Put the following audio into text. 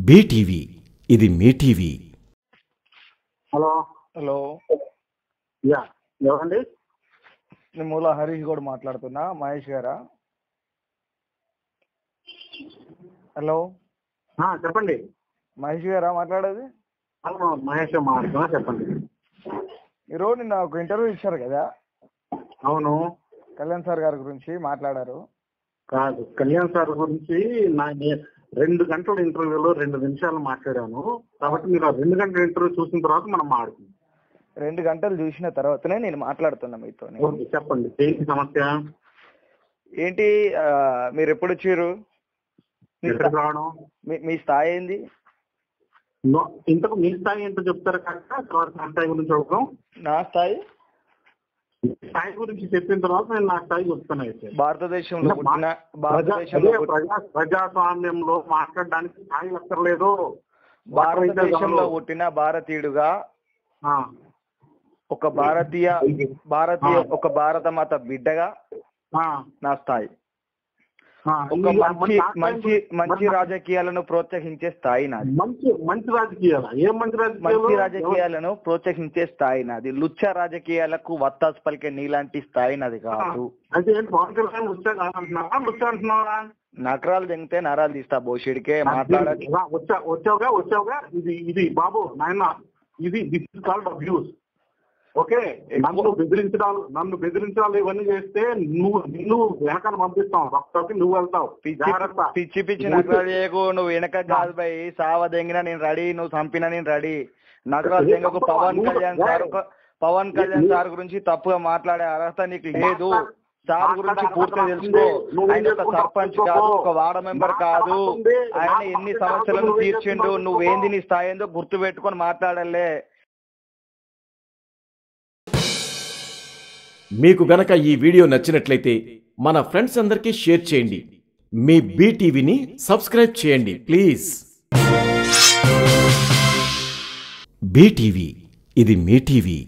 BTV ఇది మీ TV. Hello hello, yeah ఎవరండి? నేను మూల హరీష్ గౌడ్ మాట్లాడుతున్నా. మహేష్ గారా? హలో, చెప్పండి. మహేష్ గారా మాట్లాడేది? హలో మహేష్ మాట్లాడుతున్నా, చెప్పండి. ఈరోజు నిన్న ఒక ఇంటర్వ్యూ ఇచ్చారు కదా, అవును. కళ్యాణ్ సార్ గారి గురించి మాట్లాడారు. కాదు, కళ్యాణ్ సార్ గురించి 2 గంటల ఇంటర్వ్యూలో 2 నిమిషాలు మాట్లాడాను. కాబట్టి మీరు 2 గంటల ఇంటర్వ్యూ చూసిన తర్వాత మనం మాట్లాడుకుందాం. 2 గంటలు చూసిన తర్వాతనే నేను మాట్లాడుతున్నా మీతో. ఓకే, చెప్పండి. ఏంటి సమస్య? ఏంటి మీరు ఎప్పుడు వచ్చారు? రావడం మీ స్థాయి ఏంది? ఇంతకు మీ స్థాయి ఏంటో చెప్తారా? కరెక్ట్. తర్వాత నా స్థాయి గురించి చెప్తాం. నా స్థాయి గురించి చెప్పిన తర్వాత నేను నా స్థాయి చెప్తాను. అయితే భారతదేశంలో ప్రజాస్వామ్యంలో మాట్లాడడానికి స్థాయి అక్కర్లేదు. భారతదేశంలో పుట్టిన భారతీయుడుగా, ఒక భారత మాత బిడ్డగా నా స్థాయి. ఒక మంచి రాజకీయాలను ప్రోత్సహించే స్థాయి నాది. మంచి రాజకీయాలను ప్రోత్సహించే స్థాయి నాది. లుచ్చ రాజకీయాలకు వత్తాసు పలికే నీలాంటి స్థాయి నాది కాదు. నకరాలు తెంగితే నరాలు తీస్తా బోషిడికే మాట్లాడాలి. వచ్చావుగా. ఇది బాబు నాయన, ఇది this is called abuse. Okay, నన్ను బెదిరించాలి ఇవన్నీ చేస్తే నువ్వు వెనకాల పంపిస్తావు, రక్తకి నువ్వు వెళ్తావు. పిచ్చి నకరాలు చేయకు. నువ్వు వెనక కాదు భయ్, సావ దెంగినా నేను రెడీ, నువ్వు చంపినా నేను రెడీ. నకరాలు దెంగకు. పవన్ కళ్యాణ్ సార్ గురించి తప్పుగా మాట్లాడే అర్హత నీకు లేదు. సార్ గురించి పూర్తిగా తెలుసుకో. ఆయన ఒక సర్పంచ్ కాదు, ఒక వార్డు మెంబర్ కాదు. ఆయన ఎన్ని సమస్యలను తీర్చిండు. నువ్వేంది, నీ స్థాయి ఏందో గుర్తు పెట్టుకొని మాట్లాడాలే. మీకు గనక ఈ వీడియో నచ్చినట్లయితే మన ఫ్రెండ్స్ అందరికీ షేర్ చేయండి. మీ బీటీవీని సబ్స్క్రైబ్ చేయండి ప్లీజ్. బీటీవీ ఇది మీ టీవీ.